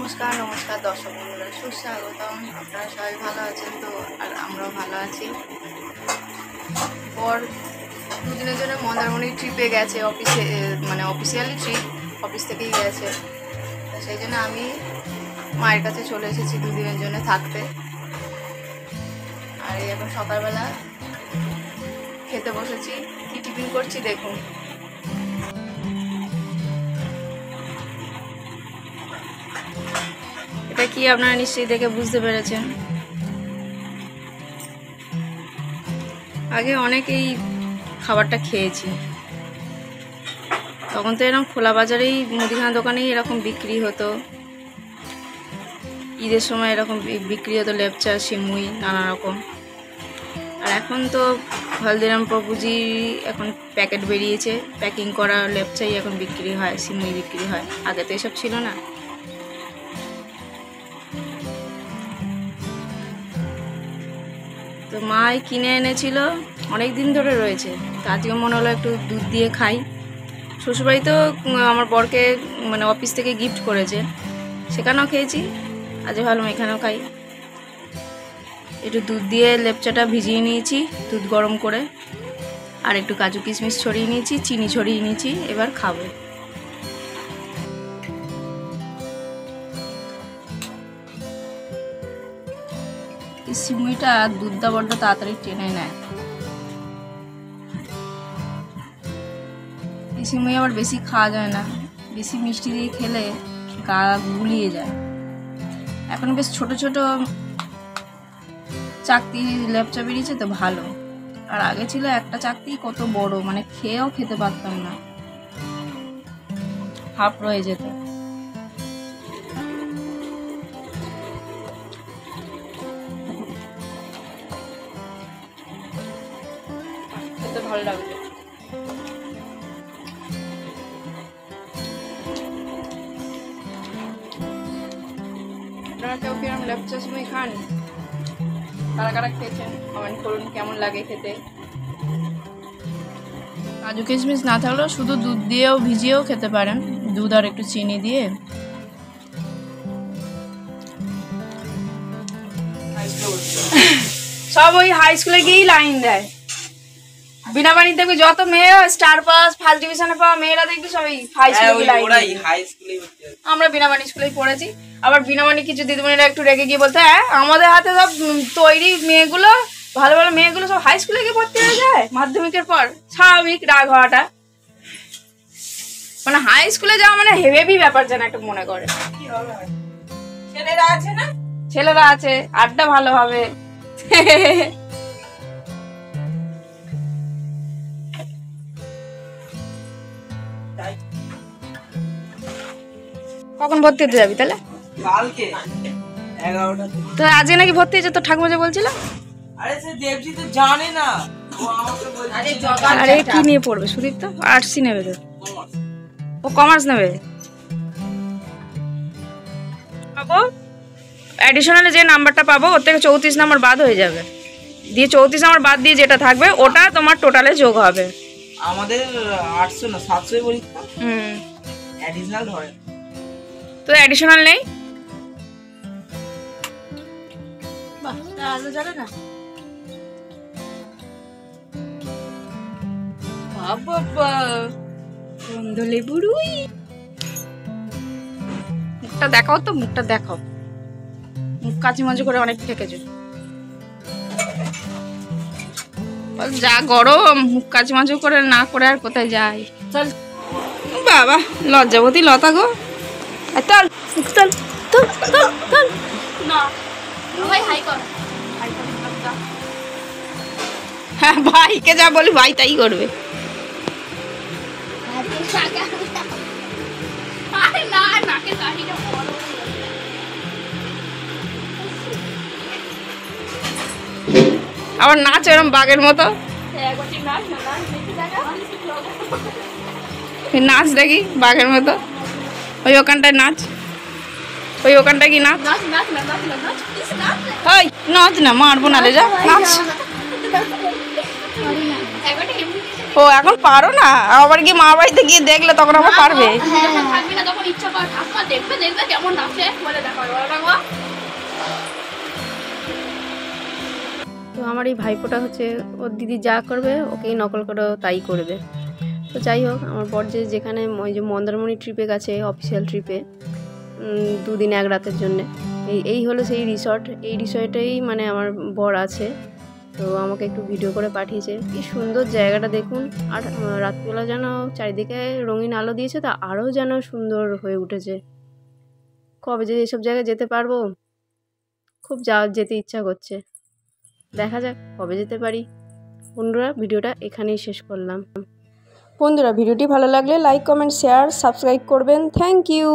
নমস্কার নমস্কার দর্শক বন্ধুরা, সুস্বাগতম। আপনারা সবাই ভালো আছেন তো? আর আমরাও ভালো আছি। পর দুদিনের জন্য মন্দারমণি ট্রিপে গেছে অফিসে, মানে অফিসিয়ালি ট্রিপ, অফিস থেকেই গেছে। তো সেই জন্য আমি মায়ের কাছে চলে এসেছি দুদিনের জন্য থাকতে। আর এই এখন সকালবেলা খেতে বসেছি। কি টিফিন করছি দেখুন। এটা কি আপনারা নিশ্চয়ই দেখে বুঝতে পেরেছেন। আগে অনেকেই খাবারটা খেয়েছি, তখন তো এরকম খোলা বাজারেই মুদিখানা দোকানেই এরকম বিক্রি হতো। ঈদের সময় এরকম বিক্রি হতো লেপচা, সিমুই, নানা রকম। আর এখন তো হলদিরাম প্রভুজি এখন প্যাকেট বেরিয়েছে, প্যাকিং করা লেপচাই এখন বিক্রি হয়, সিমুই বিক্রি হয়। আগে তো এসব ছিল না। তো মাই কিনে এনেছিল, অনেক দিন ধরে রয়েছে। তো আজকে মনে হলো একটু দুধ দিয়ে খাই। শ্বশুরবাড়িতেও আমার বরকে মানে অফিস থেকে গিফট করেছে, সেখানেও খেয়েছি। আজ ভাবলাম এখানেও খাই। একটু দুধ দিয়ে লেপচাটা ভিজিয়ে নিয়েছি দুধ গরম করে, আর একটু কাজু কিশমিশ ছড়িয়ে নিয়েছি, চিনি ছড়িয়ে নিয়েছি। এবার খাবো। সিমুইটা দুধটা বড্ড তাড়াতাড়ি টেনে নেয়। এই সিমুই আবার বেশি খাওয়া যায় না, বেশি মিষ্টি দিয়ে খেলে গা গুলিয়ে যায়। এখন বেশ ছোট ছোট চাকতি লেপচা বেরিয়েছে তো ভালো। আর আগে ছিল একটা চাকতি কত বড়, মানে খেয়েও খেতে পারতাম না, হাফ রয়ে যেত। খেতে ভালো লাগবে। আপনারা কেউ কিরম লেপচা সিমুই খান? কারা কারা খেয়েছেন কমেন্ট করুন, কেমন লাগে খেতে। কাজু কিশমিশ না থাকলেও শুধু দুধ দিয়েও ভিজিয়েও খেতে পারেন, দুধ আর একটু চিনি দিয়ে। সব ওই হাই স্কুলে গিয়েই লাইন দেয়। বিনা বাড়ি দেখবি যত মেয়ে স্টার পাস ফার্স্ট ডিভিশনে পাওয়া মেয়েরা দেখবি সবাই হাই স্কুলে লাইন। আমরা বিনাবাণী স্কুলেই পড়েছি। আবার বিনাবাণী কিছু দিদিমণিরা একটু রেগে গিয়ে বলতে, হ্যাঁ আমাদের হাতে সব তৈরি মেয়েগুলো, ভালো ভালো মেয়েগুলো সব হাই স্কুলে গিয়ে ভর্তি হয়ে যায় মাধ্যমিকের পর। স্বাভাবিক রাগ হওয়াটা, মানে হাই স্কুলে যাওয়া মানে হেভি ব্যাপার যেন একটা মনে করে। ছেলেরা আছে না, ছেলেরা আছে, আড্ডা ভালো হবে। কখন ভর্তি হতে যাবি তাহলে? কালকে 11টা। তো আজকে নাকি ভর্তি হয়েছে, তো ঠাকুমা যে বলছিল। আরে সে দেবজি তো জানে না, ও আমাকে বলছে। আরে জগা, আরে কি নিয়ে পড়বে সুদীপ? তো আর্টসই নেবে তো, ও কমার্স নেবে। পাবো অ্যাডিশনালে যে নাম্বারটা পাবো ওর থেকে 34 নাম্বার বাদ হয়ে যাবে, দিয়ে 34 নাম্বার বাদ দিয়ে যেটা থাকবে ওটা তোমার টোটালে যোগ হবে। আমাদের 800 না 700 পরীক্ষা, অ্যাডিশনাল হয় তো অ্যাডিশনাল নেই। বাহ, আলো জ্বালে না। বাবা বন্ধলে বুড়ুই, মুখটা দেখাও তো, মুখটা দেখাও। মুখ কাচি মাঝে করে অনেক ঠেকেছে। যা গরম, মুখ কাচি মাঝে করে না করে আর কোথায় যাই। চল বাবা, লজ্জাবতী লতা গো। চল চল চল চল চল না ভাই, হাই কর। হ্যাঁ, ভাইকে যা বলি ভাই তাই করবে। আবার নাচ এরম বাঘের মতো, নাচ দেখি বাঘের মতো। ওই ওখানটায় নাচ, ওই ওখানটায় কি নাচ? ওই নাচ না, মারবো না রে, যা নাচ। ও এখন পারো না, আবার কি মা বাড়িতে গিয়ে দেখলে তখন আবার পারবে। থাকবি না তখন ইচ্ছা করে ঠাকুমা দেখবে দেখবে কেমন নাচে বলে দেখো তো আমার এই ভাইপোটা হচ্ছে ওর দিদি যা করবে ওকেই নকল করে তাই করবে। তো যাই হোক, আমার বর যেখানে ওই যে মন্দারমণি ট্রিপে গেছে, অফিসিয়াল ট্রিপে 2 দিন 1 রাতের জন্যে, এই হলো সেই রিসর্ট। এই রিসর্টেই মানে আমার বর আছে। তো আমাকে একটু ভিডিও করে পাঠিয়েছে। কি সুন্দর জায়গাটা দেখুন, আর রাত্রিবেলা যেন চারিদিকে রঙিন আলো দিয়েছে, তা আরও যেন সুন্দর হয়ে উঠেছে। কবে যে এসব জায়গায় যেতে পারবো, খুব যেতে ইচ্ছা করছে। দেখা যাক কবে যেতে পারি। বন্ধুরা, ভিডিওটা এখানেই শেষ করলাম। বন্ধুরা, ভিডিওটি ভালো লাগলে লাইক, কমেন্ট, শেয়ার, সাবস্ক্রাইব করবেন। Thank you.